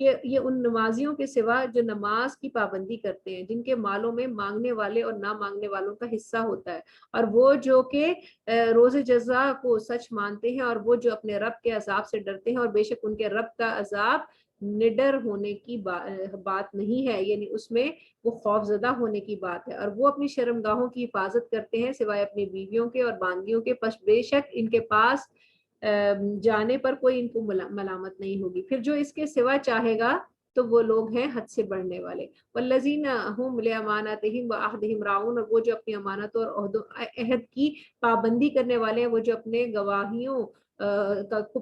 کہ یہ ان نمازیوں کے سوا جو نماز کی پابندی کرتے ہیں، جن کے مالوں میں مانگنے والے اور نہ مانگنے والوں کا حصہ ہوتا ہے، اور وہ جو کہ روز جزا کو سچ مانتے ہیں، اور وہ جو اپنے رب کے عذاب سے ڈرتے ہیں، اور بے شک ان کے رب کا عذاب نڈر ہونے کی بات نہیں ہے، یعنی اس میں وہ خوف زدہ ہونے کی بات ہے، اور وہ اپنی شرمگاہوں کی حفاظت کرتے ہیں سوائے اپنی بیویوں کے اور باندیوں کے، پس بے شک ان کے پاس جانے پر کوئی ان کو ملامت نہیں ہوگی۔ پھر جو اس کے سوا چاہے گا تو وہ لوگ ہیں حد سے بڑھنے والے۔ والذین هم لاماناتہم وعہدہم راعون، اور وہ جو اپنی امانتوں اور عہد کی پابندی کرنے والے ہیں، وہ جو اپنے گواہیوں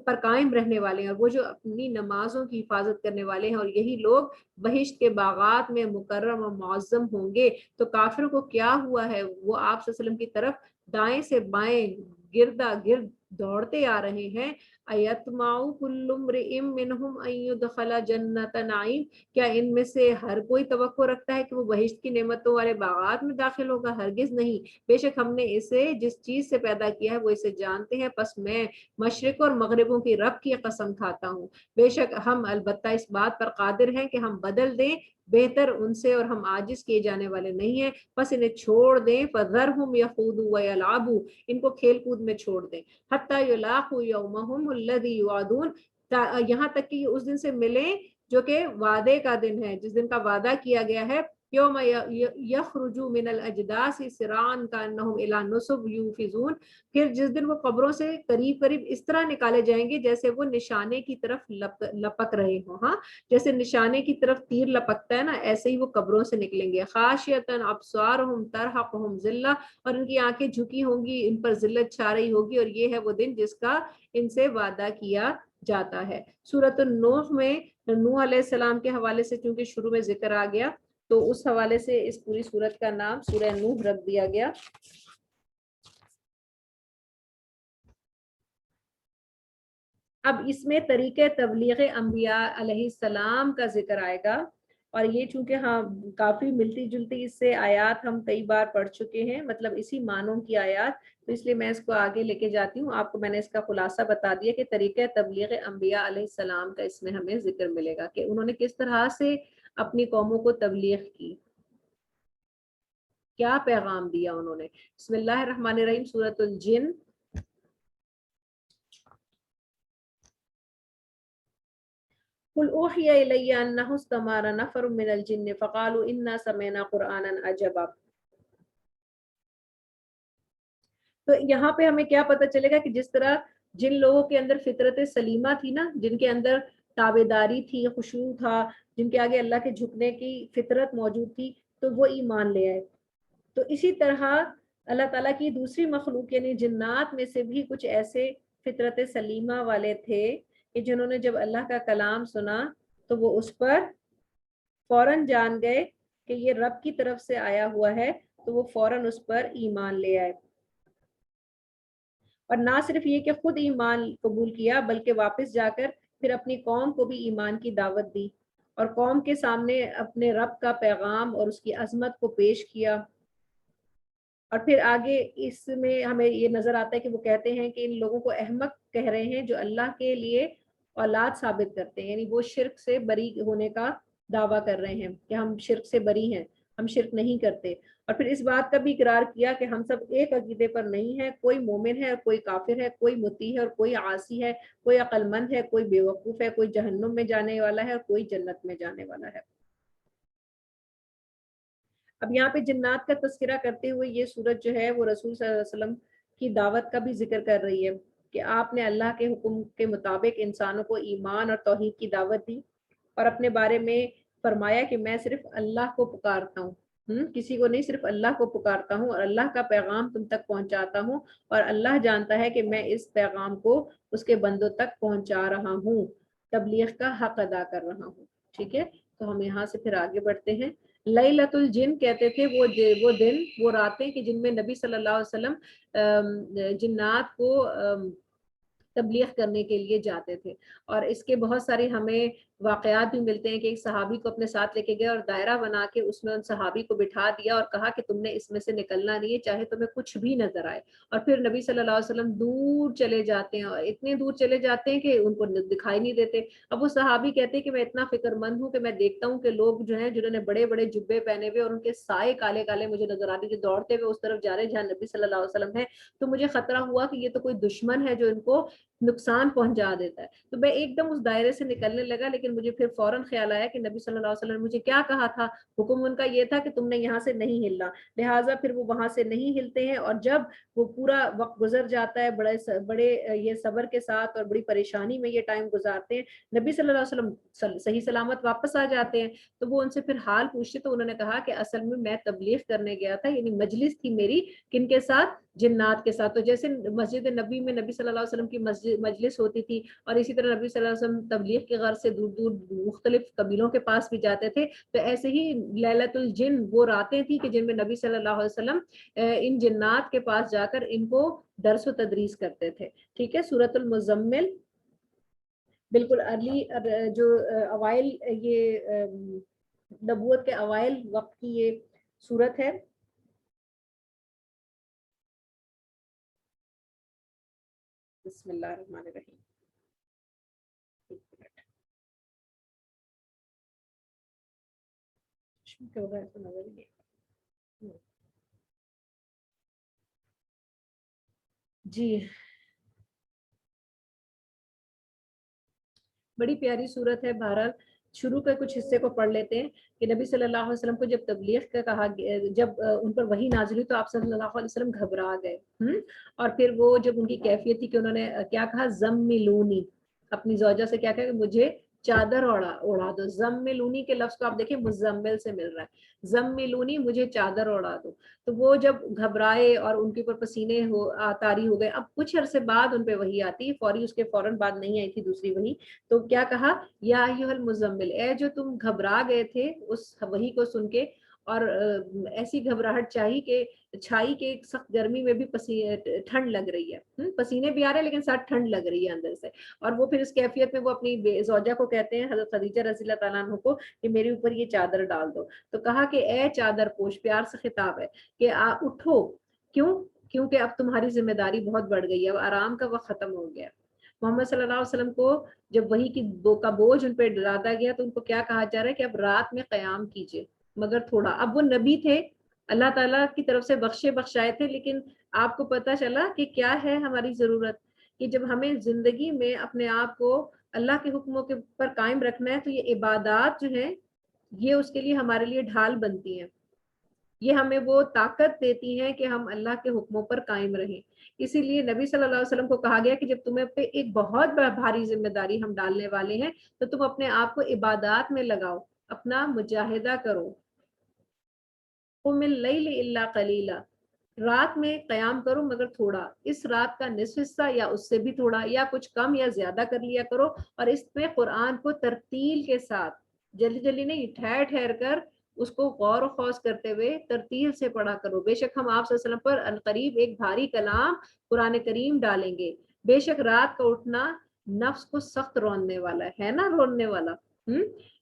پر قائم رہنے والے ہیں، اور وہ جو اپنی نمازوں کی حفاظت کرنے والے ہیں، اور یہی لوگ بہشت کے باغات میں مکرم و معظم ہوں گے۔ تو کافر کو کیا ہوا ہے؟ وہ آپ صلی اللہ علیہ وسلم کی طرف دائیں سے بائیں گردا گرد دوڑتے آ رہے ہیں۔ ایتمع کل امرئ منہم ان یدخل جنۃ نعیم، کیا ان میں سے ہر کوئی توقع رکھتا ہے کہ وہ بہشت کی نعمتوں والے باغات میں داخل ہوگا؟ ہرگز نہیں، بے شک ہم نے اسے جس چیز سے پیدا کیا ہے وہ اسے جانتے ہیں، پس میں مشرق اور مغربوں کی رب کی قسم کھاتا ہوں، بے شک ہم البتہ اس بات پر قادر ہیں کہ ہم بدل دیں بہتر ان سے، اور ہم عاجز کیے جانے والے نہیں ہیں۔ پس انہیں چھوڑ دیں، فذرہم یخوضوا ویلعبوا، ان کو کھیل کود میں چھوڑ دیں، حتی یلاقوا یومہم الذی یوعدون، یہاں تک کہ یہ اس دن سے ملیں جو کہ وعدے کا دن ہے، جس دن کا وعدہ کیا گیا ہے۔ یوم یخرجوا من الاجداث سراعا کانہم الی نصب یوفضون، پھر جس دن وہ قبروں سے قریب قریب اس طرح نکالے جائیں گے جیسے وہ نشانے کی طرف لپک رہے ہوں، ہاں جیسے نشانے کی طرف تیر لپکتا ہے نا، ایسے ہی وہ قبروں سے نکلیں گے۔ خاشعۃ ابصارہم ترہقہم ذلہ، اور ان کی آنکھیں جھکی ہوں گی، ان پر ذلت چھا رہی ہوگی، اور یہ ہے وہ دن جس کا ان سے وعدہ کیا جاتا ہے۔ سورۃ النوح میں نوح علیہ السلام کے حوالے سے چونکہ شروع میں ذکر آ گیا تو اس حوالے سے اس پوری سورت کا نام سورہ نوح رکھ دیا گیا۔ اب اس میں طریقہ تبلیغ انبیاء علیہ السلام کا ذکر آئے گا، اور یہ چونکہ ہاں کافی ملتی جلتی اس سے آیات ہم کئی بار پڑھ چکے ہیں، مطلب اسی معنوں کی آیات، تو اس لیے میں اس کو آگے لے کے جاتی ہوں۔ آپ کو میں نے اس کا خلاصہ بتا دیا کہ طریقہ تبلیغ انبیاء علیہ السلام کا اس میں ہمیں ذکر ملے گا کہ انہوں نے کس طرح سے اپنی قوموں کو تبلیغ کی، کیا پیغام دیا انہوں نے۔ بسم اللہ الرحمن الرحیم، سورۃ الجن۔ قل اوحی الی انہ استمع نفر من الجن فقالوا انا سمعنا قرآنا عجبا۔ تو یہاں پہ ہمیں کیا پتہ چلے گا کہ جس طرح جن لوگوں کے اندر فطرت سلیمہ تھی نا، جن کے اندر تابعداری تھی، خشوع تھا، جن کے آگے اللہ کے جھکنے کی فطرت موجود تھی، تو وہ ایمان لے آئے۔ تو اسی طرح اللہ تعالیٰ کی دوسری مخلوق یعنی جنات میں سے بھی کچھ ایسے فطرت سلیمہ والے تھے کہ جنہوں نے جب اللہ کا کلام سنا تو وہ اس پر فوراً جان گئے کہ یہ رب کی طرف سے آیا ہوا ہے، تو وہ فوراً اس پر ایمان لے آئے، اور نہ صرف یہ کہ خود ایمان قبول کیا بلکہ واپس جا کر پھر اپنی قوم کو بھی ایمان کی دعوت دی، اور قوم کے سامنے اپنے رب کا پیغام اور اس کی عظمت کو پیش کیا۔ اور پھر آگے اس میں ہمیں یہ نظر آتا ہے کہ وہ کہتے ہیں کہ ان لوگوں کو احمق کہہ رہے ہیں جو اللہ کے لیے اولاد ثابت کرتے ہیں، یعنی وہ شرک سے بری ہونے کا دعویٰ کر رہے ہیں کہ ہم شرک سے بری ہیں، ہم شرک نہیں کرتے، اور پھر اس بات کا بھی اقرار کیا کہ ہم سب ایک عقیدے پر نہیں ہیں، کوئی مومن ہے اور کوئی کافر ہے، کوئی مطیع ہے اور کوئی عاصی ہے، کوئی عقل مند ہے، کوئی بیوقوف ہے، کوئی جہنم میں جانے والا ہے اور کوئی جنت میں جانے والا ہے۔ اب یہاں پہ جنات کا تذکرہ کرتے ہوئے یہ سورت جو ہے وہ رسول صلی اللہ علیہ وسلم کی دعوت کا بھی ذکر کر رہی ہے کہ آپ نے اللہ کے حکم کے مطابق انسانوں کو ایمان اور توحید کی دعوت دی، اور اپنے بارے میں فرمایا کہ میں صرف اللہ کو پکارتا ہوں، کسی کو نہیں، صرف اللہ کو پکارتا ہوں، اور اللہ کا پیغام تم تک پہنچاتا ہوں، اور اللہ جانتا ہے کہ میں اس پیغام کو اس کے بندوں تک پہنچا رہا ہوں، تبلیغ کا حق ادا کر رہا ہوں۔ ٹھیک ہے، تو ہم یہاں سے پھر آگے بڑھتے ہیں۔ لیلۃ الجن کہتے تھے وہ دن، وہ راتیں کہ جن میں نبی صلی اللہ علیہ وسلم جنات کو تبلیغ کرنے کے لیے جاتے تھے، اور اس کے بہت ساری ہمیں واقعات بھی ملتے ہیں کہ ایک صحابی کو اپنے ساتھ لے کے گئے اور دائرہ بنا کے اس میں ان صحابی کو بٹھا دیا اور کہا کہ تم نے اس میں سے نکلنا نہیں ہے چاہے تمہیں کچھ بھی نظر آئے. اور پھر نبی صلی اللہ علیہ وسلم دور چلے جاتے ہیں اور اتنے دور چلے جاتے ہیں کہ ان کو دکھائی نہیں دیتے. اب وہ صحابی کہتے ہیں کہ میں اتنا فکر مند ہوں کہ میں دیکھتا ہوں کہ لوگ جو ہیں جنہوں نے بڑے بڑے جبے پہنے ہوئے اور ان کے سائے کالے کالے مجھے نظر آتے جو دوڑتے ہوئے اس طرف جا رہے جہاں نبی صلی اللہ علیہ وسلم ہے. تو مجھے خطرہ ہوا کہ یہ تو کوئی دشمن ہے جو ان کو نقصان پہنچا دیتا ہے. تو میں ایک دم اس دائرے سے نکلنے لگا لیکن مجھے پھر فوراً خیال آیا کہ نبی صلی اللہ علیہ وسلم نے مجھے کیا کہا تھا. حکم ان کا یہ تھا کہ تم نے یہاں سے نہیں ہلنا. لہٰذا پھر وہ وہاں سے نہیں ہلتے ہیں اور جب وہ پورا وقت گزر جاتا ہے بڑے یہ صبر کے ساتھ اور بڑی پریشانی میں یہ ٹائم گزارتے ہیں. نبی صلی اللہ علیہ وسلم صحیح سلامت واپس آ جاتے ہیں. تو وہ ان سے پھر حال پوچھتے تو انہوں نے کہا کہ اصل میں تبلیغ کرنے گیا تھا یعنی مجلس تھی میری کن کے ساتھ جنات کے ساتھ. تو جیسے مسجد نبی میں نبی صلی اللہ علیہ وسلم کی مجلس ہوتی تھی اور اسی طرح نبی صلی اللہ علیہ وسلم تبلیغ کی غرض سے دور دور مختلف قبیلوں کے پاس بھی جاتے تھے. تو ایسے ہی لیلۃ الجن وہ راتیں تھی کہ جن میں نبی صلی اللہ علیہ وسلم ان جنات کے پاس جا کر ان کو درس و تدریس کرتے تھے. ٹھیک ہے. سورۃ المزمل بالکل ارلی جو اوائل یہ نبوت کے اوائل وقت کی یہ سورت ہے. بسم اللہ الرحمن الرحیم. جی بڑی پیاری صورت ہے. بہرحال شروع کے کچھ حصے کو پڑھ لیتے ہیں کہ نبی صلی اللہ علیہ وسلم کو جب تبلیغ کا کہا جب ان پر وحی نازل ہوئی تو آپ صلی اللہ علیہ وسلم گھبرا گئے. اور پھر وہ جب ان کی کیفیت تھی کہ انہوں نے کیا کہا زملونی اپنی زوجہ سے کیا کہا کہ مجھے چادر اڑا دو. زملونی کے لفظ کو آپ دیکھیں مزمل سے مل رہا ہے. زملونی مجھے چادر اڑا دو. تو وہ جب گھبرائے اور ان کے اوپر پسینے طاری ہو گئے. اب کچھ عرصے بعد ان پہ وحی آتی فوری اس کے فوراً بعد نہیں آئی تھی دوسری وحی. تو کیا کہا یا ایھا المزمل اے جو تم گھبرا گئے تھے اس وحی کو سن کے اور ایسی گھبراہٹ چھائی کہ سخت گرمی میں بھی ٹھنڈ لگ رہی ہے. پسینے بھی آ رہے ہیں لیکن ساتھ ٹھنڈ لگ رہی ہے اندر سے. اور وہ پھر اس کیفیت میں وہ اپنی زوجہ کو کہتے ہیں حضرت خدیجہ رضی اللہ تعالیٰ عنہ کو کہ میرے اوپر یہ چادر ڈال دو. تو کہا کہ اے چادر پوش پیار سے خطاب ہے کہ اٹھو. کیونکہ اب تمہاری ذمہ داری بہت بڑھ گئی ہے. اب آرام کا وقت ختم ہو گیا. محمد صلی اللہ علیہ وسلم کو جب وحی کی کا بوجھ ان پہ ڈالا گیا تو ان کو کیا کہا جا رہا ہے کہ اب رات میں قیام کیجئے مگر تھوڑا. اب وہ نبی تھے اللہ تعالیٰ کی طرف سے بخشائے تھے لیکن آپ کو پتہ چلا کہ کیا ہے ہماری ضرورت کہ جب ہمیں زندگی میں اپنے آپ کو اللہ کے حکموں کے پر قائم رکھنا ہے تو یہ عبادات جو ہیں یہ اس کے لیے ہمارے لیے ڈھال بنتی ہیں. یہ ہمیں وہ طاقت دیتی ہیں کہ ہم اللہ کے حکموں پر قائم رہیں. اسی لیے نبی صلی اللہ علیہ وسلم کو کہا گیا کہ جب تمہیں پہ ایک بہت بھاری ذمہ داری ہم ڈالنے والے ہیں تو تم اپنے آپ کو عبادات میں لگاؤ اپنا مجاہدہ کرو. قم اللیل الا قلیلا رات میں قیام کرو مگر تھوڑا. اس رات کا نصف حصہ یا اس سے بھی تھوڑا یا کچھ کم یا زیادہ کر لیا کرو. اور اس میں قرآن کو ترتیل کے ساتھ جلدی جلدی نہیں ٹھہر ٹھہر کر اس کو غور و خوض کرتے ہوئے ترتیل سے پڑھا کرو. بے شک ہم آپ صلی اللہ علیہ وسلم پر عنقریب ایک بھاری کلام قرآن کریم ڈالیں گے. بے شک رات کا اٹھنا نفس کو سخت روننے والا ہے نا روننے والا.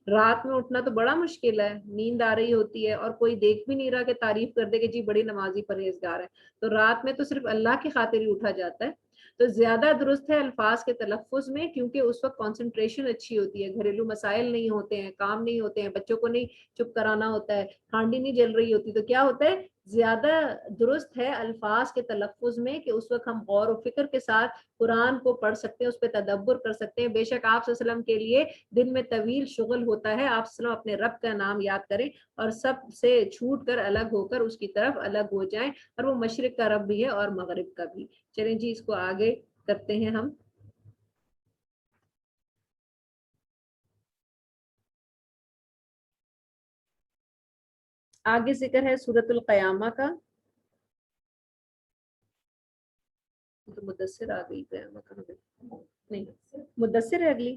رات میں اٹھنا تو بڑا مشکل ہے. نیند آ رہی ہوتی ہے اور کوئی دیکھ بھی نہیں رہا کہ تعریف کر دے کہ جی بڑی نمازی پرہیزگار ہے. تو رات میں تو صرف اللہ کی خاطر ہی اٹھا جاتا ہے. تو زیادہ درست ہے الفاظ کے تلفظ میں کیونکہ اس وقت کنسنٹریشن اچھی ہوتی ہے. گھریلو مسائل نہیں ہوتے ہیں کام نہیں ہوتے ہیں بچوں کو نہیں چپ کرانا ہوتا ہے ہانڈی نہیں جل رہی ہوتی. تو کیا ہوتا ہے زیادہ درست ہے الفاظ کے تلفظ میں کہ اس وقت ہم غور و فکر کے ساتھ قرآن کو پڑھ سکتے ہیں اس پہ تدبر کر سکتے ہیں. بے شک آپ صلی اللہ علیہ وسلم کے لیے دن میں طویل شغل ہوتا ہے. آپ صلی اللہ علیہ وسلم اپنے رب کا نام یاد کریں اور سب سے چھوٹ کر الگ ہو کر اس کی طرف الگ ہو جائیں. اور وہ مشرق کا رب بھی ہے اور مغرب کا بھی. چلیں جی اس کو آگے کرتے ہیں ہم. آگے ذکر ہے سورۃ القیامہ کا. تو مدثر آ گئی قیامہ کہاں گئی نہیں مدثر ہے اگلی.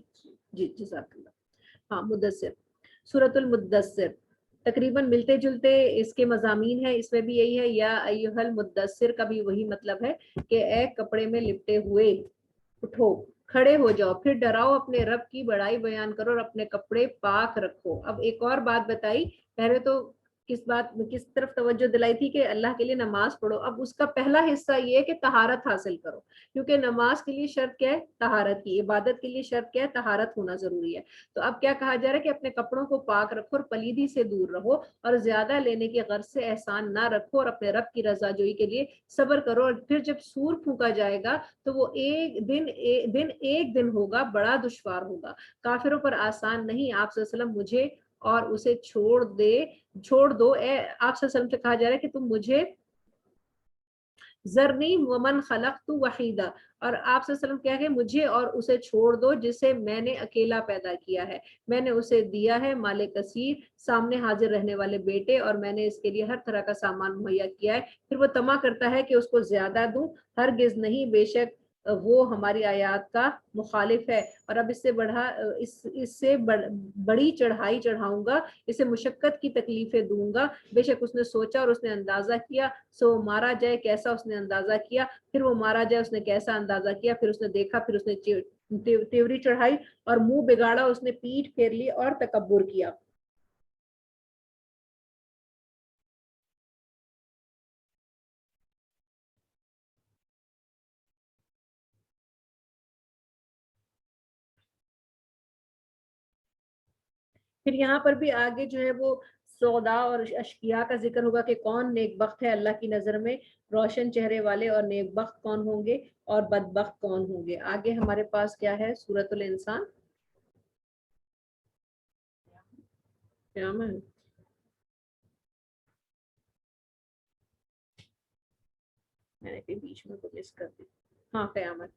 جی جزاک اللہ. ہاں مدثر سورۃ المدثر تقریباً ملتے جلتے اس کے مضامین ہیں. اس میں بھی یہی ہے یا ایھا المدثر کا بھی وہی مطلب ہے کہ اے کپڑے میں لپٹے ہوئے اٹھو. کھڑے ہو جاؤ، پھر ڈراؤ اپنے رب کی بڑائی بیان کرو اور اپنے کپڑے پاک رکھو. اب ایک اور بات بتائی، پہلے تو کس طرف توجہ دلائی تھی کہ اللہ کے لیے نماز پڑھو. اب اس کا پہلا حصہ یہ ہے کہ طہارت حاصل کرو، کیونکہ نماز کے لیے شرط کیا ہے؟ طہارت کی. عبادت کے لیے شرط کیا ہے؟ طہارت ہونا ضروری ہے. تو اب کیا کہا جا رہا ہے کہ اپنے کپڑوں کو پاک رکھو اور پلیدی سے دور رہو، اور زیادہ لینے کی غرض سے احسان نہ رکھو، اور اپنے رب کی رضا جوئی کے لیے صبر کرو. اور پھر جب سور پھونکا جائے گا تو وہ ایک دن ہوگا، بڑا دشوار ہوگا، کافروں پر آسان نہیں. آپ صلی اللہ علیہ وسلم مجھے اور اسے چھوڑ دو. آپ صلی اللہ علیہ وسلم سے کہا جا رہا ہے کہ تم مجھے ذرنی ومن خلقت وحیدہ، اور آپ صلی اللہ علیہ وسلم کیا کہ مجھے اور اسے چھوڑ دو جسے میں نے اکیلا پیدا کیا ہے. میں نے اسے دیا ہے مال کثیر، سامنے حاضر رہنے والے بیٹے، اور میں نے اس کے لیے ہر طرح کا سامان مہیا کیا ہے. پھر وہ طمع کرتا ہے کہ اس کو زیادہ دوں، ہرگز نہیں، بے شک وہ ہماری آیات کا مخالف ہے. اور اب اس سے بڑی چڑھائی چڑھاؤں گا، اسے مشقت کی تکلیفیں دوں گا. بے شک اس نے سوچا اور اس نے اندازہ کیا، سو مارا جائے کیسا اس نے اندازہ کیا. پھر وہ مارا جائے اس نے کیسا اندازہ کیا. پھر اس نے دیکھا، پھر اس نے تیوری چڑھائی اور منہ بگاڑا، اس نے پیٹھ پھیر لی اور تکبر کیا. پھر یہاں پر بھی آگے جو ہے وہ سودا اور اشقیاء کا ذکر ہوگا کہ کون نیک بخت ہے اللہ کی نظر میں، روشن چہرے والے اور نیک بخت کون ہوں گے اور بدبخت کون ہوں گے. آگے ہمارے پاس کیا ہے؟ سورۃ الانسان. میں نے بیچ میں کو مس کر دی. ہاں، قیامت.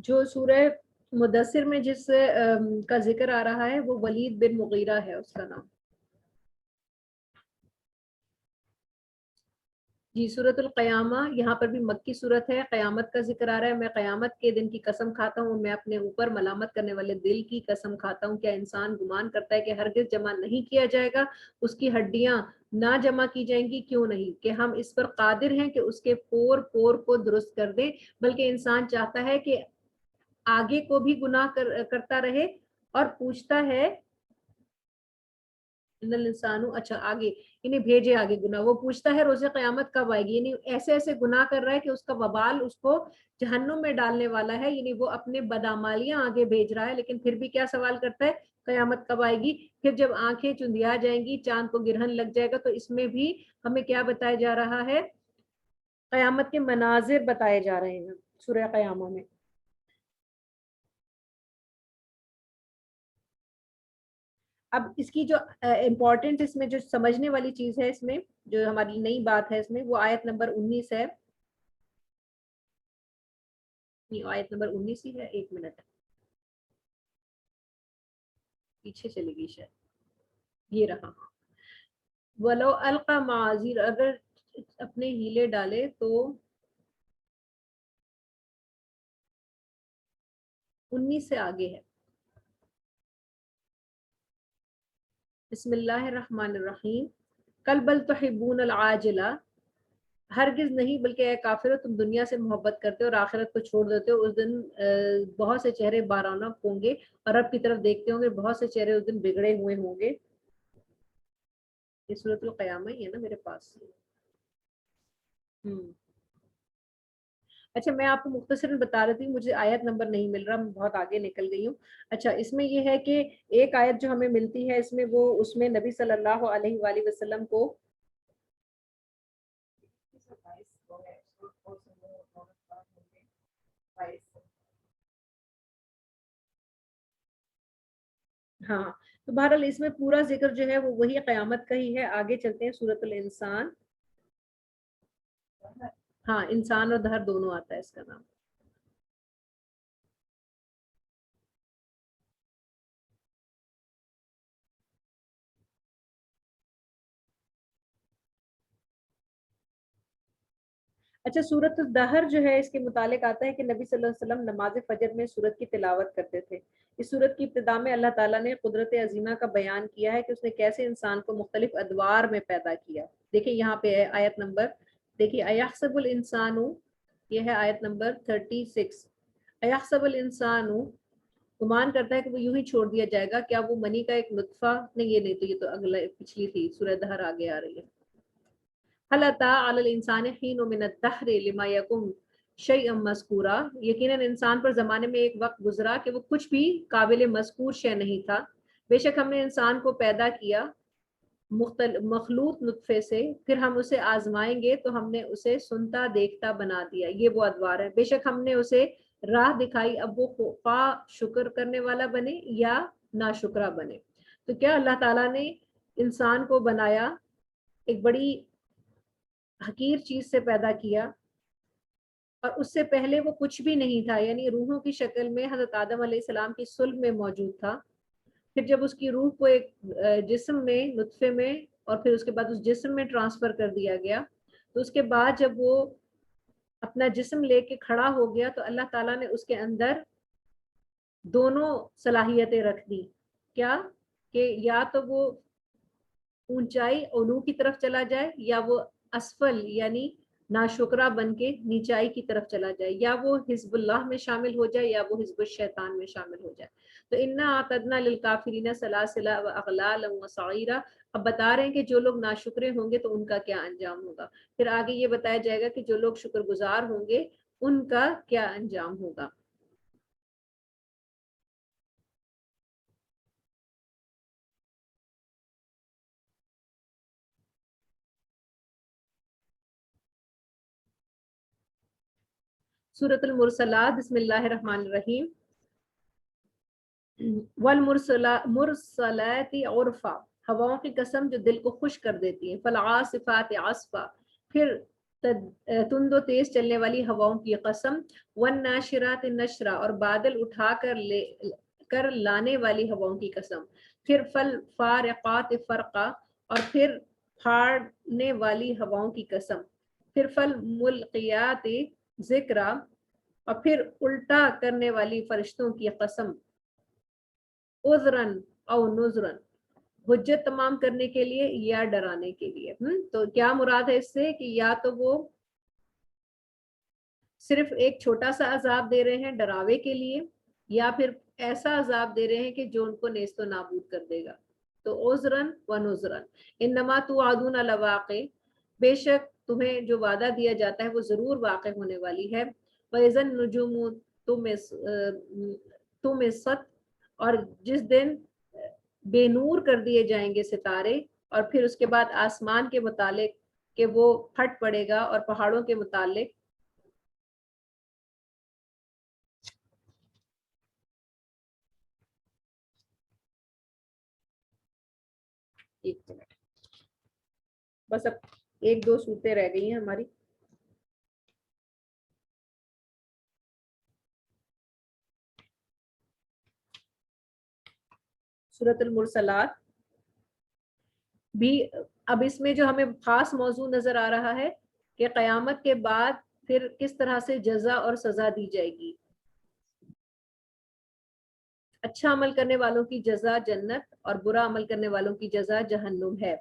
جو سورہ مدثر میں جس کا ذکر آ رہا ہے وہ ولید بن مغیرہ ہے اس کا نام. جی، سورۃ القیامہ یہاں پر بھی مکی صورت ہے. قیامت کا ذکر آ رہا ہے. میں قیامت کے دن کی قسم کھاتا ہوں، میں اپنے اوپر ملامت کرنے والے دل کی قسم کھاتا ہوں. کیا انسان گمان کرتا ہے کہ ہرگز جمع نہیں کیا جائے گا، اس کی ہڈیاں نہ جمع کی جائیں گی؟ کیوں نہیں کہ ہم اس پر قادر ہیں کہ اس کے پور پور کو درست کر دیں. بلکہ انسان چاہتا ہے کہ آگے کو بھی گناہ کرتا رہے اور پوچھتا ہے انسانو، اچھا آگے انہیں بھیجے آگے گناہ. وہ پوچھتا ہے روز قیامت کب آئے گی، یعنی ایسے ایسے گناہ کر رہا ہے کہ اس کا وبال اس کو جہنم میں ڈالنے والا ہے. یعنی وہ اپنے بدعمالیاں آگے بھیج رہا ہے، لیکن پھر بھی کیا سوال کرتا ہے؟ قیامت کب آئے گی. پھر جب آنکھیں چندیا جائیں گی، چاند کو گرہن لگ جائے گا، تو اس میں بھی ہمیں کیا بتایا جا رہا ہے؟ قیامت کے مناظر بتائے جا رہے ہیں سورہ قیامہ میں. اب اس کی جو امپورٹنٹ اس میں جو سمجھنے والی چیز ہے، اس میں جو ہماری نئی بات ہے اس میں، وہ آیت نمبر 19 ہے. آیت نمبر 19 ہی ہے. ایک منٹ پیچھے چلے گی شاید. یہ رہا. ولو القا معاذیر، اگر اپنے ہیلے ڈالے تو 19 سے آگے ہے. بسم اللہ الرحمن الرحیم. کل بل تحبون العاجلہ، ہرگز نہیں، بلکہ اے کافرو تم دنیا سے محبت کرتے ہو اور آخرت کو چھوڑ دیتے ہو. اس دن بہت سے چہرے بارانہ ہوں گے اور رب کی طرف دیکھتے ہوں گے، بہت سے چہرے اس دن بگڑے ہوئے ہوں گے. یہ سورۃ القیامہ ہی ہے نا میرے پاس. اچھا، میں آپ کو مختصراً بتا رہی ہوں، مجھے آیت نمبر نہیں مل رہا، میں بہت آگے نکل گئی ہوں. اچھا، اس میں یہ ہے کہ ایک آیت جو ہمیں ملتی ہے اس میں، وہ اس میں نبی صلی اللہ علیہ وآلہ وسلم کو ہاں، تو بہرحال اس میں پورا ذکر جو ہے وہ وہی قیامت کا ہی ہے. آگے چلتے ہیں. سورۃ الانسان. ہاں، انسان اور دہر دونوں آتا ہے اس کا نام. اچھا سورۃ الدہر جو ہے اس کے متعلق آتا ہے کہ نبی صلی اللہ علیہ وسلم نماز فجر میں سورت کی تلاوت کرتے تھے. اس سورت کی ابتدا میں اللہ تعالیٰ نے قدرت عظیمہ کا بیان کیا ہے کہ اس نے کیسے انسان کو مختلف ادوار میں پیدا کیا. دیکھیں یہاں پہ ہے آیت نمبر، دیکھیے ایحسب الانسان، یہ ہے آیت نمبر 36. ایحسب الانسان، گمان کرتا ہے کہ وہ یوں ہی چھوڑ دیا جائے گا، کیا وہ منی کا ایک نطفہ، نہیں یہ نہیں، تو یہ تو اگلا پچھلی تھی سورہ دہر، آگے آ رہی ہے. هل اتى على الانسان حين من الدهر لما يكن شيئا مذکورا، یقیناً انسان پر زمانے میں ایک وقت گزرا کہ وہ کچھ بھی قابل مذکور شے نہیں تھا. بے شک ہم نے انسان کو پیدا کیا مخلوط نطفے سے، پھر ہم اسے آزمائیں گے تو ہم نے اسے سنتا دیکھتا بنا دیا. یہ وہ ادوار ہے. بے شک ہم نے اسے راہ دکھائی، اب وہ خواہ شکر کرنے والا بنے یا ناشکرہ بنے. تو کیا اللہ تعالیٰ نے انسان کو بنایا، ایک بڑی حقیر چیز سے پیدا کیا، اور اس سے پہلے وہ کچھ بھی نہیں تھا، یعنی روحوں کی شکل میں حضرت آدم علیہ السلام کی صلب میں موجود تھا. پھر جب اس کی روح کو ایک جسم میں، نطفے میں، اور پھر اس کے بعد اس جسم میں ٹرانسفر کر دیا گیا، تو اس کے بعد جب وہ اپنا جسم لے کے کھڑا ہو گیا تو اللہ تعالیٰ نے اس کے اندر دونوں صلاحیتیں رکھ دی. کیا کہ یا تو وہ اونچائی علو کی طرف چلا جائے، یا وہ اسفل یعنی ناشکرہ بن کے نیچائی کی طرف چلا جائے، یا وہ حزب اللہ میں شامل ہو جائے یا وہ حزب الشیطان میں شامل ہو جائے. تو انا اعتدنا للکافرین سلاسل واغلالا وسعیرا، اب بتا رہے ہیں کہ جو لوگ ناشکرے ہوں گے تو ان کا کیا انجام ہوگا. پھر آگے یہ بتایا جائے گا کہ جو لوگ شکر گزار ہوں گے ان کا کیا انجام ہوگا. سورۃ المرسلات، بسم اللہ الرحمن الرحیم. والمرسلات عرفا، ہواؤں کی قسم جو دل کو خوش کر دیتی ہیں. فالعاصفات عصفا، پھر تند و تیز چلنے والی ہواؤں کی قسم. والناشرات نشرا، اور بادل اٹھا کر لانے والی ہواؤں کی قسم. پھر فالفارقات فرقا، اور پھر پھاڑنے والی ہواؤں کی قسم. پھر فالملقیات ذکرا، اور پھر الٹا کرنے والی فرشتوں کی قسم. عذرن او نذرن، حجت تمام کرنے کے لیے یا ڈرانے کے لیے. تو کیا مراد ہے اس سے کہ یا تو وہ صرف ایک چھوٹا سا عذاب دے رہے ہیں ڈراوے کے لیے، یا پھر ایسا عذاب دے رہے ہیں کہ جو ان کو نیست و نابود کر دے گا. تو عذرن و نذرن. انما توعدون لواقع، بے شک تمہیں جو وعدہ دیا جاتا ہے وہ ضرور واقع ہونے والی ہے. وَإِذَا النُّجُومُ طُمِسَتْ، اور جس دن بے نور کر دیے جائیں گے ستارے. اور پھر اس کے بعد آسمان کے متعلق کہ وہ پھٹ پڑے گا، اور پہاڑوں کے متعلق ایک منٹ بس، اب ایک دو صورتیں رہ گئی ہیں ہماری. سورۃ المرسلات بھی اب اس میں جو ہمیں خاص موضوع نظر آ رہا ہے کہ قیامت کے بعد پھر کس طرح سے جزا اور سزا دی جائے گی. اچھا عمل کرنے والوں کی جزا جنت، اور برا عمل کرنے والوں کی جزا جہنم ہے.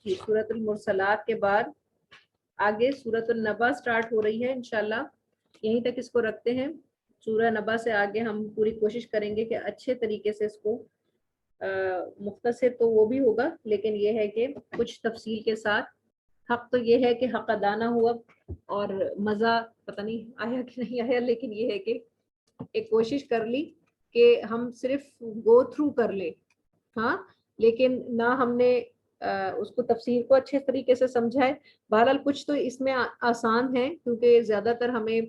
سورۃ المرسلات کے بعد آگے سورۃ النبا سٹارٹ ہو رہی ہے انشاءاللہ. یہیں تک اس کو رکھتے ہیں. سورہ نبا سے آگے ہم پوری کوشش کریں گے کہ اچھے طریقے سے اس کو مختصر تو وہ بھی ہوگا، لیکن یہ ہے کہ کچھ تفصیل کے ساتھ. حق تو یہ ہے کہ حق ادا نہ ہوا، اور مزہ پتہ نہیں آیا کہ نہیں آیا، لیکن یہ ہے کہ ایک کوشش کر لی کہ ہم صرف گو تھرو کر لیں، ہاں، لیکن نہ ہم نے اس کو تفسیر کو اچھے طریقے سے سمجھا ہے. بہرحال کچھ تو اس میں آسان ہے کیونکہ زیادہ تر ہمیں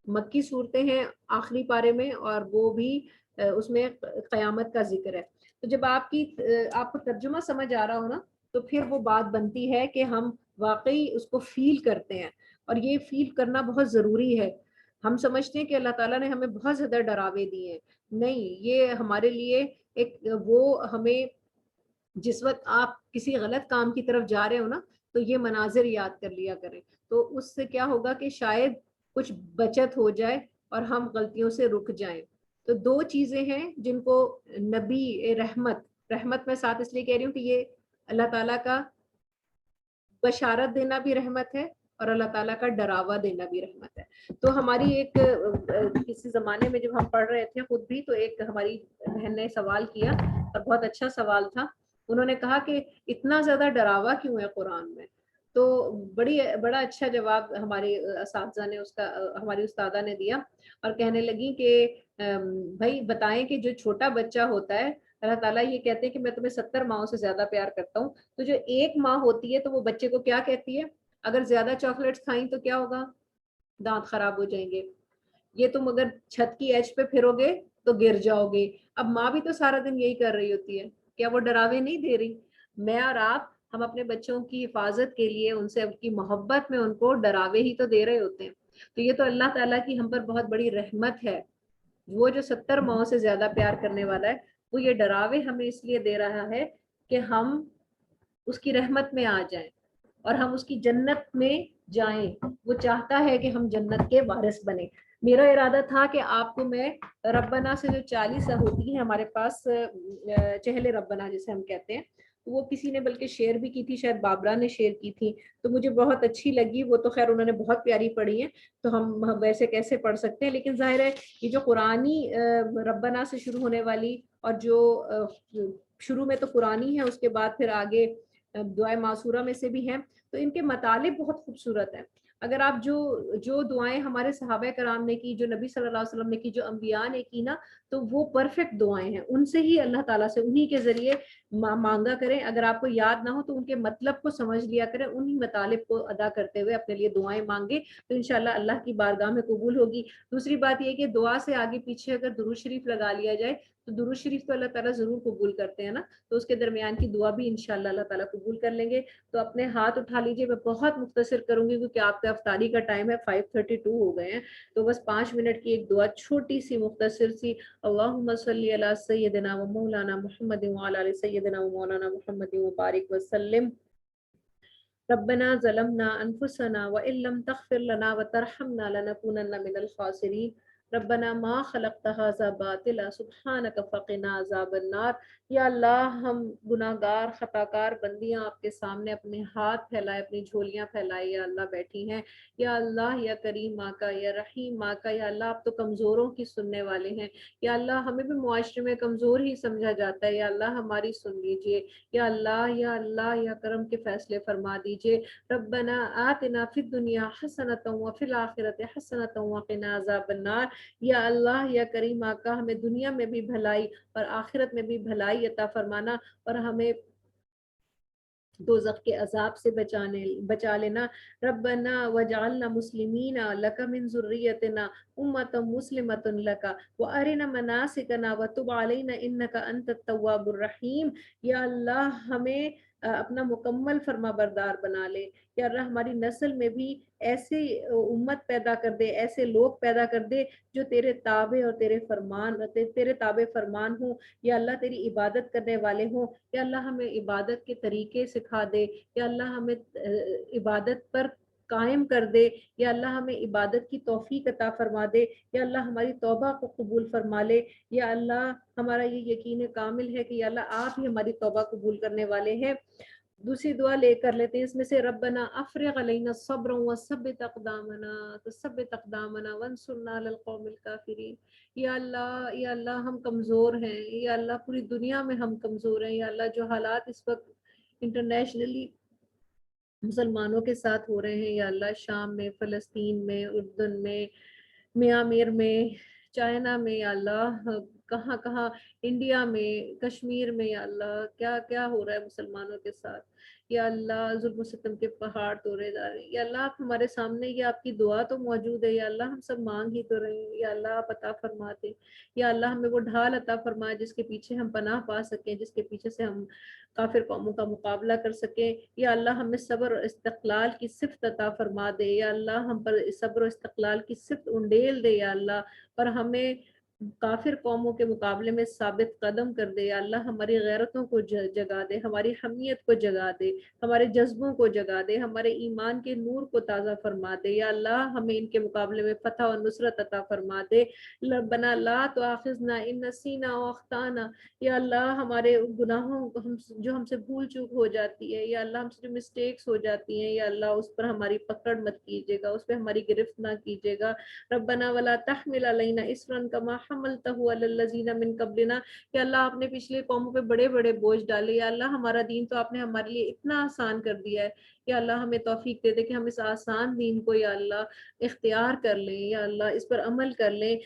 مکی صورتیں ہیں آخری پارے میں، اور وہ بھی اس میں قیامت کا ذکر ہے. تو جب آپ کو ترجمہ سمجھ آ رہا ہو نا، تو پھر وہ بات بنتی ہے کہ ہم واقعی اس کو فیل کرتے ہیں، اور یہ فیل کرنا بہت ضروری ہے. ہم سمجھتے ہیں کہ اللہ تعالیٰ نے ہمیں بہت زیادہ ڈراوے دیے ہیں. نہیں، یہ ہمارے لیے ایک وہ ہمیں جس وقت آپ کسی غلط کام کی طرف جا رہے ہو نا، تو یہ مناظر یاد کر لیا کریں، تو اس سے کیا ہوگا کہ شاید کچھ بچت ہو جائے اور ہم غلطیوں سے رک جائیں۔ تو دو چیزیں ہیں جن کو نبی رحمت میں ساتھ اس لیے کہہ رہی ہوں کہ یہ اللہ تعالیٰ کا بشارت دینا بھی رحمت ہے اور اللہ تعالیٰ کا ڈراوا دینا بھی رحمت ہے۔ تو ہماری ایک کسی زمانے میں جب ہم پڑھ رہے تھے خود بھی، تو ایک ہماری بہن نے سوال کیا اور بہت اچھا سوال تھا۔ انہوں نے کہا کہ اتنا زیادہ ڈراوا کیوں ہے قرآن میں؟ تو بڑا اچھا جواب ہمارے اساتذہ نے ہماری استادہ نے دیا، اور کہنے لگی کہ بھائی بتائیں کہ جو چھوٹا بچہ ہوتا ہے، اللہ تعالیٰ یہ کہتے ہیں کہ میں تمہیں 70 ماؤں سے زیادہ پیار کرتا ہوں، تو جو ایک ماں ہوتی ہے تو وہ بچے کو کیا کہتی ہے؟ اگر زیادہ چاکلیٹس کھائیں تو کیا ہوگا؟ دانت خراب ہو جائیں گے، یہ تم اگر چھت کی ایج پہ پھرو گے تو گر جاؤ گے۔ اب ماں بھی تو سارا دن یہی کر رہی ہوتی ہے، کیا وہ ڈراوے نہیں دے رہی؟ میں اور آپ، ہم اپنے بچوں کی حفاظت کے لیے ان سے ان کی محبت میں ان کو ڈراوے ہی تو دے رہے ہوتے ہیں۔ تو یہ تو اللہ تعالیٰ کی ہم پر بہت بڑی رحمت ہے، وہ جو 70 ماؤں سے زیادہ پیار کرنے والا ہے، وہ یہ ڈراوے ہمیں اس لیے دے رہا ہے کہ ہم اس کی رحمت میں آ جائیں اور ہم اس کی جنت میں جائیں۔ وہ چاہتا ہے کہ ہم جنت کے وارث بنیں۔ میرا ارادہ تھا کہ آپ کو میں ربنا سے جو 40 ہوتی ہیں ہمارے پاس، چہل ربنا جسے ہم کہتے ہیں، وہ کسی نے بلکہ شیئر بھی کی تھی، شاید بابرا نے شیئر کی تھی، تو مجھے بہت اچھی لگی وہ، تو خیر انہوں نے بہت پیاری پڑھی ہے، تو ہم ویسے کیسے پڑھ سکتے ہیں، لیکن ظاہر ہے یہ جو قرآنی ربنا سے شروع ہونے والی، اور جو شروع میں تو قرآنی ہے، اس کے بعد پھر آگے دعائے معصورہ میں سے بھی ہیں، تو ان کے مطالب بہت خوبصورت ہیں۔ اگر آپ جو دعائیں ہمارے صحابہ کرام نے کی، جو نبی صلی اللہ علیہ وسلم نے کی، جو انبیاء نے کی نا، تو وہ پرفیکٹ دعائیں ہیں، ان سے ہی اللہ تعالیٰ سے انہی کے ذریعے مانگا کریں۔ اگر آپ کو یاد نہ ہو تو ان کے مطلب کو سمجھ لیا کریں، انہی مطالب کو ادا کرتے ہوئے اپنے لیے دعائیں مانگے، تو انشاءاللہ اللہ کی بارگاہ میں قبول ہوگی۔ دوسری بات یہ کہ دعا سے آگے پیچھے اگر درود شریف لگا لیا جائے تو درود شریف تو اللہ تعالیٰ ضرور قبول کرتے ہیں نا، تو اس کے درمیان کی دعا بھی انشاءاللہ اللہ تعالیٰ قبول کر لیں گے۔ تو اپنے ہاتھ اٹھا لیجئے، میں بہت مختصر کروں گی کیونکہ آپ کا افطاری کا ٹائم ہے، 5:32 ہو گئے ہیں، تو بس 5 منٹ کی ایک دعا چھوٹی سی مختصر سی۔ اللہم صلی علی سیدنا و مولانا محمد وعلی آل سیدنا و مولانا محمد وبارک وسلم۔ ربنا ظلمنا انفسنا وان لم تغفر لنا وترحمنا لنكونن من الخاسرین۔ ربنا ما خلقت هذا باطلا سبحانک فقنا عذاب النار۔ یا اللہ، ہم گناہ گار خطا کار بندیاں آپ کے سامنے اپنے ہاتھ پھیلائے، اپنی جھولیاں پھیلائے یا اللہ بیٹھی ہیں۔ یا اللہ، یا کریم آقا، یا رحیم آقا، یا اللہ آپ تو کمزوروں کی سننے والے ہیں۔ یا اللہ، ہمیں بھی معاشرے میں کمزور ہی سمجھا جاتا ہے، یا اللہ ہماری سن لیجئے۔ یا اللہ، یا اللہ، یا کرم کے فیصلے فرما دیجئے۔ ربنا آتنا فی الدنیا حسنۃ وفی الآخرۃ حسنۃ وقنا عذاب النار۔ یا اللہ، یا کریم آقا، ہمیں دنیا میں بھی بھلائی اور آخرت میں بھی بھلائی عطا فرمانا، اور ہمیں دوزخ کے عذاب سے بچا لینا۔ ربنا وجعلنا مسلمین لک من ذریتنا امۃ مسلمۃ لک وارنا مناسکنا وتب علینا انک انت التواب الرحیم۔ یا اللہ، ہمیں اپنا مکمل فرما بردار بنا لے۔ یا اللہ، ہماری نسل میں بھی ایسی امت پیدا کر دے، ایسے لوگ پیدا کر دے جو تیرے تابع اور تیرے تابع فرمان ہوں۔ یا اللہ، تیری عبادت کرنے والے ہوں۔ یا اللہ، ہمیں عبادت کے طریقے سکھا دے۔ یا اللہ، ہمیں عبادت پر قائم کر دے۔ یا اللہ، ہمیں عبادت کی توفیق عطا فرما دے۔ یا اللہ، ہماری توبہ کو قبول فرما لے۔ یا اللہ، ہمارا یہ یقین کامل ہے کہ یا اللہ آپ ہی ہماری توبہ قبول کرنے والے ہیں۔ دوسری دعا لے کر لیتے ہیں اس میں سے، ربنا افرغ علینا صبرا وثبت اقدامنا وانصرنا علی القوم الکافرین۔ یا اللہ ہم کمزور ہیں، یا اللہ پوری دنیا میں ہم کمزور ہیں۔ یا اللہ، جو حالات اس وقت انٹرنیشنلی مسلمانوں کے ساتھ ہو رہے ہیں، یا اللہ شام میں، فلسطین میں، اردن میں، میانمار میں، چائنا میں، یا اللہ کہاں کہاں، انڈیا میں، کشمیر میں، یا اللہ کیا کیا ہو رہا ہے مسلمانوں کے ساتھ۔ یا اللہ، ظلم و ستم کے پہاڑ توڑے جا رہے ہیں۔ یا اللہ، آپ ہمارے سامنے، یہ آپ کی دعا تو موجود ہے، یا اللہ ہم سب مانگ ہی تو رہے ہیں۔ یا اللہ آپ عطا فرماتے۔ یا اللہ، ہمیں وہ ڈھال عطا فرمائے جس کے پیچھے ہم پناہ پا سکیں، جس کے پیچھے سے ہم کافر قوموں کا مقابلہ کر سکیں۔ یا اللہ، ہمیں صبر اور استقلال کی صفت عطا فرما دے۔ یا اللہ، ہم پر صبر و استقلال کی صفت انڈیل دے یا اللہ، اور ہمیں کافر قوموں کے مقابلے میں ثابت قدم کر دے. یا اللہ ہماری غیرتوں کو جگا دے, ہماری حمیت کو جگا دے, ہمارے جذبوں کو جگا دے, ہمارے ایمان کے نور کو تازہ فرما دے. یا اللہ ہمیں ان کے مقابلے میں فتح و نصرت عطا فرما دے. ربنا لا تؤاخذنا ان نسینا و اخطانا. یا اللہ ہمارے گناہوں جو ہم سے بھول چوک ہو جاتی ہے, یا اللہ ہم سے جو مسٹیکس ہو جاتی ہیں, یا اللہ اس پر ہماری پکڑ مت کیجیے گا, اس پہ ہماری گرفت نہ کیجیے گا. ربنا ولا تحمل علینا اسرا کما حملته علی الذین من قبلنا. یا اللہ آپ نے پچھلے قوموں پہ بڑے بڑے بوجھ ڈالے. یا اللہ ہمارا دین تو آپ نے ہمارے لیے اتنا آسان کر دیا ہے. یا اللہ ہمیں توفیق دے دے کہ ہم اس آسان دین کو یا اللہ اختیار کر لیں, یا اللہ اس پر عمل کر لیں.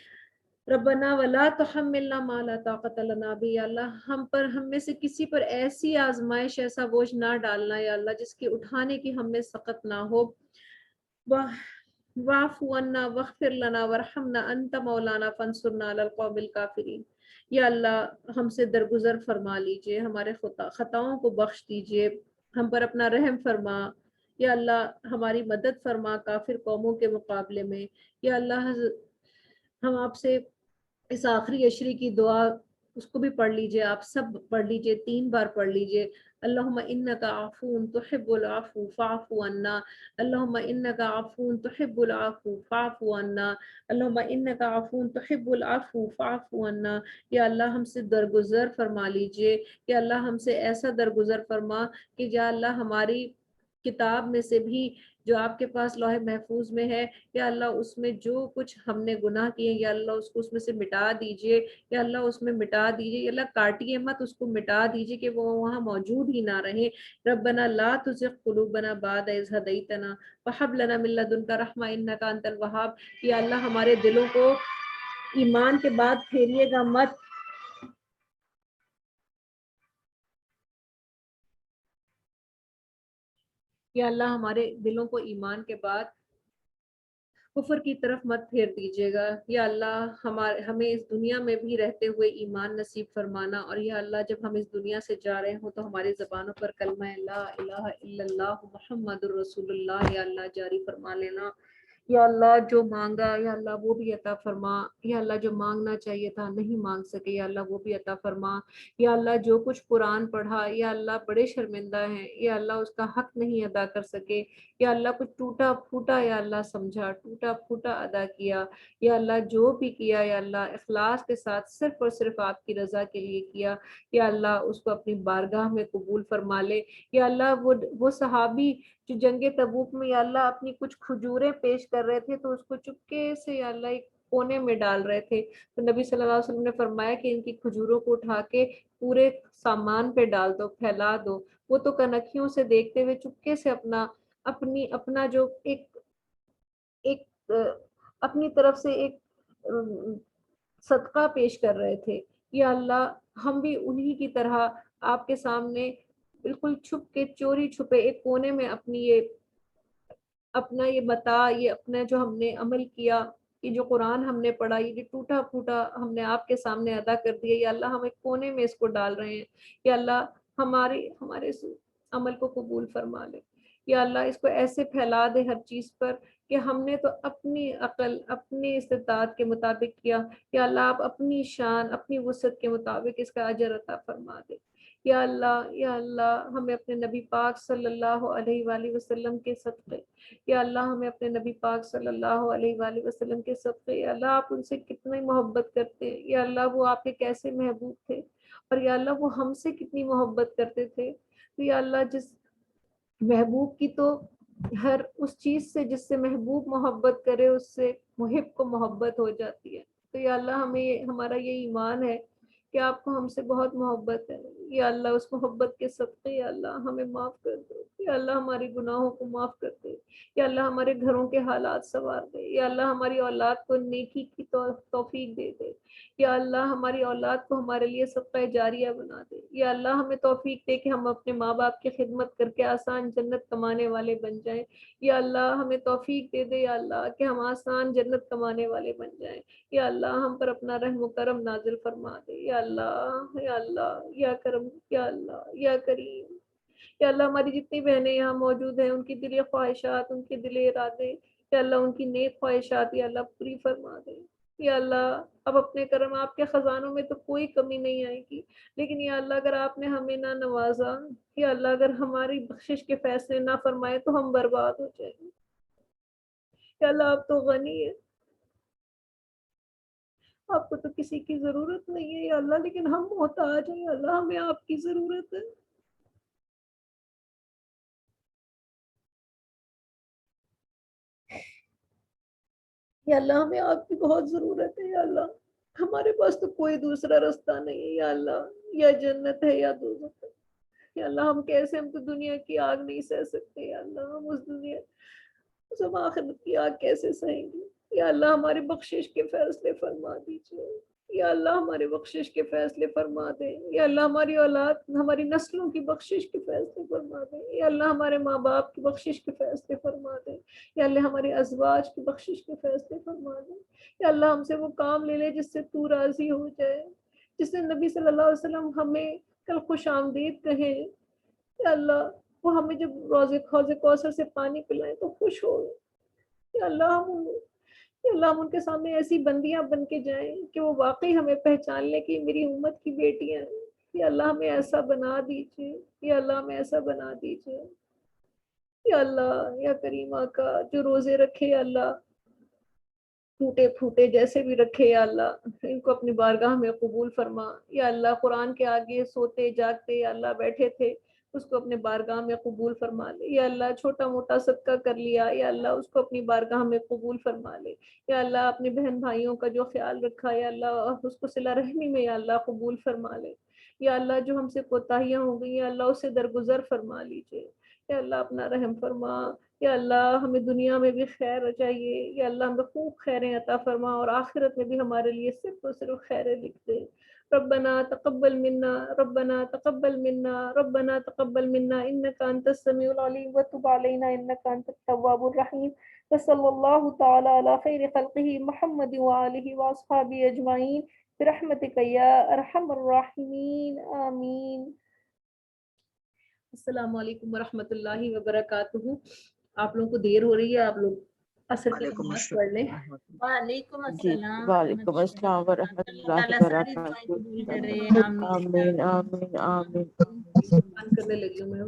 ربنا ولا تحملنا ما لا طاقت لنا به. یا اللہ ہم میں سے کسی پر ایسی آزمائش, ایسا بوجھ نہ ڈالنا یا اللہ جس کے اٹھانے کی ہم میں سخت نہ ہو. واعف عنا واغفر لنا وارحمنا انت مولانا فانصرنا علی القوم الکافرین. یا اللہ ہم سے درگزر فرما لیجئے, ہمارے خطاؤں کو بخش دیجئے, ہم پر اپنا رحم فرما. یا اللہ ہماری مدد فرما کافر قوموں کے مقابلے میں. یا اللہ ہم آپ سے اس آخری عشری کی دعا اس کو بھی پڑھ لیجئے, آپ سب پڑھ لیجئے, 3 بار پڑھ لیجئے. اللہم انکا عفو تحب العفو فاعف عنا. اللہم انکا عفو تحب العفو فاعف عنا. اللہم انکا عفو تحب العفو فاعف عنا. یا اللہ ہم سے درگزر فرما لیجئے. یا اللہ ہم سے ایسا درگزر فرما کہ یا اللہ ہماری کتاب میں سے بھی جو آپ کے پاس لوح محفوظ میں ہے, یا اللہ اس میں جو کچھ ہم نے گناہ کیے یا اللہ اس کو اس میں سے مٹا دیجئے. یا اللہ اس میں مٹا دیجئے, یا اللہ کاٹیے مت, اس کو مٹا دیجئے کہ وہ وہاں موجود ہی نہ رہیں. ربنا لا تزغ قلوبنا بعد اذ ہدیتنا وہب لنا من لدنک رحمۃ انک انت الوہاب. یا اللہ ہمارے دلوں کو ایمان کے بعد پھیریے گا مت. یا اللہ ہمارے دلوں کو ایمان کے بعد کفر کی طرف مت پھیر دیجیے گا. یا اللہ ہمیں اس دنیا میں بھی رہتے ہوئے ایمان نصیب فرمانا. اور یا اللہ جب ہم اس دنیا سے جا رہے ہوں تو ہماری زبانوں پر کلمہ لا الہ الا اللہ محمد الرسول اللہ یا اللہ جاری فرما لینا. یا اللہ جو مانگا یا اللہ وہ بھی عطا فرما. یا اللہ جو مانگنا چاہیے تھا نہیں مانگ سکے, یا اللہ وہ بھی عطا فرما. یا اللہ جو کچھ قرآن پڑھا یا اللہ بڑے شرمندہ ہیں, یا اللہ اس کا حق نہیں ادا کر سکے. یا اللہ کچھ ٹوٹا پھوٹا یا اللہ سمجھا, ٹوٹا پھوٹا ادا کیا. یا اللہ جو بھی کیا یا اللہ اخلاص کے ساتھ صرف اور صرف آپ کی رضا کے لیے کیا. یا اللہ اس کو اپنی بارگاہ میں قبول فرما لے. یا اللہ وہ صحابی جو جنگ تبوک میں یا اللہ اپنی کچھ کھجوریں پیش کر رہے تھے تو اس کو چپکے سے یا اللہ ایک کونے میں ڈال رہے تھے, تو نبی صلی اللہ علیہ وسلم نے فرمایا کہ ان کی کھجوروں کو اٹھا کے پورے سامان پہ ڈال دو, پھیلا دو. وہ تو کنکھیوں سے دیکھتے ہوئے چپکے سے اپنا جو ایک اپنی طرف سے ایک صدقہ پیش کر رہے تھے. یا اللہ ہم بھی انہی کی طرح آپ کے سامنے بالکل چھپ کے چوری چھپے ایک کونے میں اپنا یہ متاع, یہ اپنا جو ہم نے عمل کیا, یہ جو قرآن ہم نے پڑھا, یہ جو ٹوٹا پھوٹا ہم نے آپ کے سامنے ادا کر دیا, یا اللہ ہم ایک کونے میں اس کو ڈال رہے ہیں. یا اللہ ہمارے اس عمل کو قبول فرما لے. یا اللہ اس کو ایسے پھیلا دے ہر چیز پر کہ ہم نے تو اپنی عقل اپنی استطاعت کے مطابق کیا. یا اللہ آپ اپنی شان اپنی وسعت کے مطابق اس کا اجر عطا فرما دے. یا اللہ ہمیں اپنے نبی پاک صلی اللہ علیہ وآلہ وسلم کے صدقے, یا اللہ ہمیں اپنے نبی پاک صلی اللہ علیہ وآلہ وسلم کے صدقے, یا اللہ آپ ان سے کتنی محبت کرتے ہیں. یا اللہ وہ آپ کے کیسے محبوب تھے, اور یا اللہ وہ ہم سے کتنی محبت کرتے تھے. تو یا اللہ جس محبوب کی تو ہر اس چیز سے جس سے محبوب محبت کرے اس سے محب کو محبت ہو جاتی ہے. تو یا اللہ ہمارا یہ ایمان ہے کہ آپ کو ہم سے بہت محبت ہے. یا اللہ اس محبت کے صدقے یا اللہ ہمیں معاف کر دے. یا اللہ ہماری گناہوں کو معاف کر دے. یا اللہ ہمارے گھروں کے حالات سنوار دے. یا اللہ ہماری اولاد کو نیکی کی توفیق دے دے. یا اللہ ہماری اولاد کو ہمارے لیے صدقہ جاریہ بنا دے. یا اللہ ہمیں توفیق دے کہ ہم اپنے ماں باپ کی خدمت کر کے آسان جنت کمانے والے بن جائیں. یا اللہ ہمیں توفیق دے دے یا اللہ کہ ہم آسان جنت کمانے والے بن جائیں. یا اللہ ہم پر اپنا رحم و کرم نازل فرما دے. یا اللہ یا کرم, یا اللہ یا کریم. یا اللہ ہماری جتنی بہنیں یہاں موجود ہیں ان کی دلی خواہشات, ان کے دلی ارادے, یا اللہ ان کی نیک خواہشات یا اللہ پوری فرما دے. یا اللہ اب اپنے کرم آپ کے خزانوں میں تو کوئی کمی نہیں آئے گی، لیکن یا اللہ اگر آپ نے ہمیں نہ نوازا، یا اللہ اگر ہماری بخشش کے فیصلے نہ فرمائے تو ہم برباد ہو جائیں گے۔ یا اللہ آپ تو غنی ہے، آپ کو تو کسی کی ضرورت نہیں ہے یا اللہ، لیکن ہم محتاج ہیں یا اللہ، ہمیں آپ کی ضرورت ہے۔ یا اللہ ہمیں آپ کی بہت ضرورت ہے یا اللہ، ہمارے پاس تو کوئی دوسرا راستہ نہیں ہے یا اللہ، یا جنت ہے یا دوزخ ہے یا اللہ، ہم تو دنیا کی آگ نہیں سہ سکتے یا اللہ، ہم اس دنیا ہم آخرت کی آگ کیسے سہیں گے یا اللہ، ہمارے بخشش کے فیصلے فرما دیجیے یا اللہ، ہمارے بخشش کے فیصلے فرما دیں یا اللہ، ہماری اولاد ہماری نسلوں کی بخشش کے فیصلے فرما دیں یا اللہ، ہمارے ماں باپ کی بخشش کے فیصلے فرما دیں یا اللہ، ہمارے ازواج کی بخشش کے فیصلے فرما دیں یا اللہ، ہم سے وہ کام لے لے جس سے تو راضی ہو جائے، جس سے نبی صلی اللہ علیہ وسلم ہمیں کل خوش آمدید کہیں یا اللہ، وہ ہمیں جب حوض کوثر سے پانی پلائیں تو خوش ہو یا اللہ، یا اللہ ہم ان کے سامنے ایسی بندیاں بن کے جائیں کہ وہ واقعی ہمیں پہچان لیں کہ میری امت کی بیٹیاں ہیں یا اللہ، ہمیں ایسا بنا دیجیے یا اللہ، ہمیں ایسا بنا دیجیے یا اللہ، یا کریم آقا جو روزے رکھے یا اللہ، ٹوٹے پھوٹے جیسے بھی رکھے یا اللہ، ان کو اپنی بارگاہ میں قبول فرما یا اللہ، قرآن کے آگے سوتے جاگتے یا اللہ بیٹھے تھے، اس کو اپنے بارگاہ میں قبول فرما لے یا اللہ، چھوٹا موٹا صدقہ کر لیا یا اللہ، اس کو اپنی بارگاہ میں قبول فرما لے یا اللہ، اپنے بہن بھائیوں کا جو خیال رکھا یا اللہ، اس کو صلہ رحمی میں یا اللہ قبول فرما لے یا اللہ، جو ہم سے کوتاہیاں ہو گئی یا اللہ، اسے درگزر فرما لیجیے یا اللہ، اپنا رحم فرما یا اللہ، ہمیں دنیا میں بھی خیر چاہیے یا اللہ، ہمیں خوب خیریں عطا فرما اور آخرت میں بھی ہمارے لیے صرف اور صرف خیریں لکھ دے۔ ربنا تقبل منا، ربنا تقبل منا، ربنا تقبل منا انك انت السميع العليم وتب علينا انك انت التواب الرحيم، وصلى الله تعالى على خير خلقه محمد وآله واصحابه اجمعين برحمتك يا ارحم الراحمين آمین۔ السلام علیکم ورحمۃ اللہ وبرکاتہ۔ آپ لوگوں کو دیر ہو رہی ہے، آپ لوگ عصر کی وعلیکم نماز پڑھ لیں۔ السلام۔ وعلیکم جی السلام وعلیکم ورحمۃ السلام ورحمۃ اللہ اللہ تعالیٰ ساری دعائیں وبرکاتہ۔ قبول کرے، آمین آمین آمین۔ بند کرنے لگی ہوں میں۔